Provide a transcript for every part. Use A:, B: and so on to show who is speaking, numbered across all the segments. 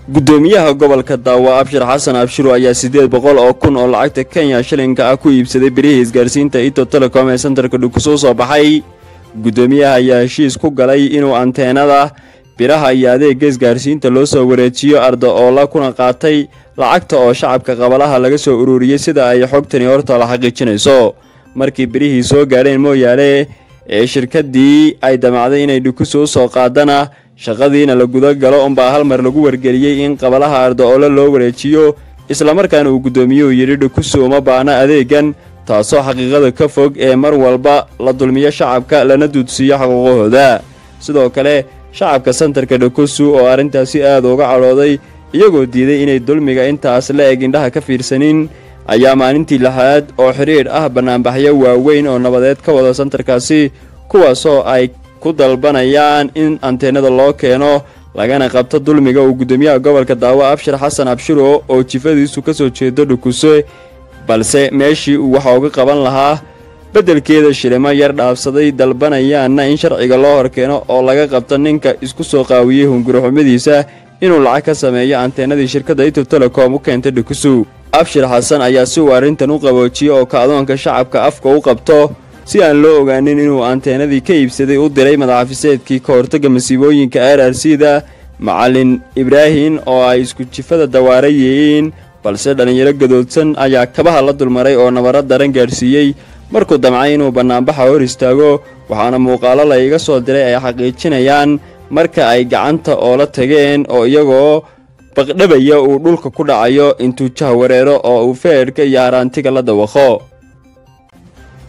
A: gudoomiyaha gobolka Daawa Abshir Xasan Abshiro ayaa 800 oo kun oo lacagta Kenya shilinka ah ku iibsaday bariis isgaarsiinta Ethio Telecom ee santarka Dhukuso soo baxay. Gudoomiyaha ayaa heshiis ku galay inuu anteenada biraha iyo adeegga isgaarsiinta loo soo wareejiyo arda oo la kuna qaatay lacagta oo shacabka qabalaha laga soo ururiyay sida ay xogtani horta la xaqiijinayso. Markii birihii soo gaareen mooyaale ee shirkadii ay damacday inay Dhukuso soo qaadana shaqadiina la guda galo hal mar lagu wargeliyay in qabalaha arda oo loo wareejiyo isla markaana uu gudoomiyuhu yiri Dhukuso ma baana adeegan taasoo xaqiiqada ka fog ee mar walba la dulmiyo shacabka lana duudsiyo xaqooqooda. Sidoo kale shacabka santarka Dhukuso oo arintaasi aad uga cadhooday iyagoo diiday inay dulmiga intaas la eeg indhaha ka fiirsanin ayaa maalintii lahaad oo xiriir ah banaanbaxyo waaweyn oo nabadeed ka wada santarkaasi kuwaasoo ay ku dalbanayaan in anteenada loo keeno lagana qabto dulmiga uu gudoomiyaha gobolka Daawa Abshir Xasan Abshiro oo jifadiisu ka soo jeedo Dhukuso balse meeshii uu waxa uga qaban lahaa bedelkeeda shilimo yar dhaafsaday dalbanayaanna in sharciga loo horkeeno oo laga qabto ninka isku soo qaawiyay hungurxumadiisa inuu lacag ka sameeyo anteenadii shirkadda Ethio Telecom u keentay Dhukuso. Abshir Xasan ayaa si warintan u qaboojiyay oo kacdoonka shacabka afka u qabto si aan loo ogaanin inuu anteenadii ka iibsaday u diray madaxafiseedkii ka hortagga masiibooyinka RRC-da Macallin Ibraahin oo ay isku jifada dawaarayeen balse dhalinyaro gadoodsan ayaa kabaha la dulmaray oo nabarad daran gaarsiiyay markuu damcay inuu banaanbaxa hor istaago waxaana muuqaalo la iga soo diray ay xaqiijinayaan marka ay gacanta oo la tageen oo iyagoo baqdhabaya uu dhulka ku dhacayo intuu jahwareero oo uu feerka iyo haraantiga la dawaqo.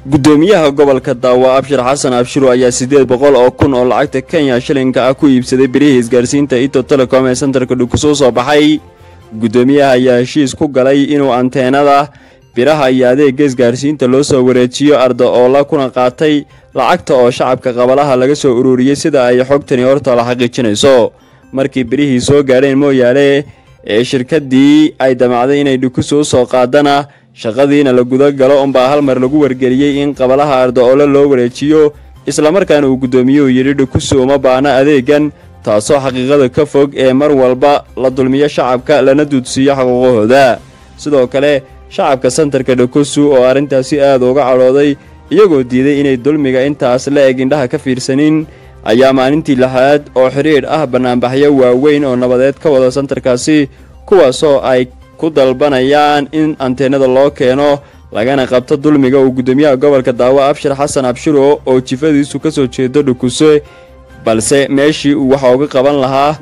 A: gudoomiyaha gobolka Daawa Abshir Xasan Abshiro ayaa 800 oo kun oo lacagta Kenya shilinka ah ku iibsaday bariis isgaarsiinta Ethio Telecom ee santarka Dhukuso soo baxay. Gudoomiyaha ayaa heshiis ku galay inuu anteenada biraha iyo adeegga isgaarsiinta loo soo wareejiyo arda oo la kuna qaatay lacagta oo shacabka qabalaha laga soo ururiyay sida ay xogtani horta la xaqiijinayso. Markii birihii soo gaareen mooyaale ee shirkadii ay damacday inay Dhukuso soo qaadana shaqadiina la guda galo hal mar lagu wargeliyay in qabalaha arda oo loo wareejiyo isla markaana uu gudoomiyuhu yiri Dhukuso ma baana adeegan taasoo xaqiiqada ka fog ee mar walba la dulmiyo shacabka lana duudsiyo xaqooqooda. Sidoo kale shacabka santarka Dhukuso oo arintaasi aad uga cadhooday iyagoo diiday inay dulmiga intaas la eeg indhaha ka fiirsanin ayaa maalintii lahaad oo xiriir ah banaanbaxyo waaweyn oo nabadeed ka wada santarkaasi kuwaasoo ay ku dalbanayaan in anteenada loo keeno lagana qabto dulmiga uu gudoomiyaha gobolka Daawa Abshir Xasan Abshiro oo jifadiisu ka soo jeedo Dhukuso balse meeshii uu waxa uga qaban lahaa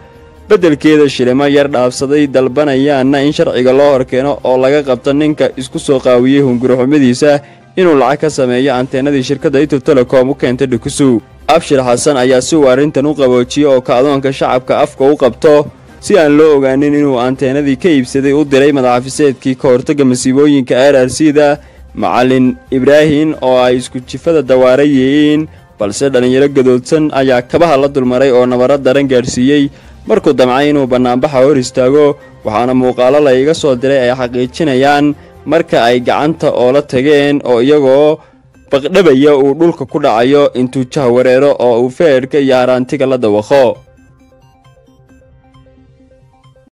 A: bedelkeeda shilimo yar dhaafsaday dalbanayaanna in sharciga loo horkeeno oo laga qabto ninka isku soo qaawiyay hungurxumadiisa inuu lacag ka sameeyo anteenadii shirkadda Ethio Telecom u keentay Dhukuso. Abshir Xasan ayaa si warintan u qaboojiyay oo kacdoonka shacabka afka u qabto si aan loo ogaanin inuu anteenadii ka iibsaday u diray madaxafiseedkii ka hortagga masiibooyinka RRC-da Macallin Ibraahin oo ay isku jifada dawaarayeen balse dhalinyaro gadoodsan ayaa kabaha la dulmaray oo nabarad daran gaarsiiyay markuu damcay inuu banaanbaxa hor istaago waxaana muuqaalo la iga soo diray ay xaqiijinayaan marka ay gacanta oo la tageen oo iyagoo baqdhabaya uu dhulka ku dhacayo intuu jahwareero oo uu feerka iyo haraantiga la dawaqo.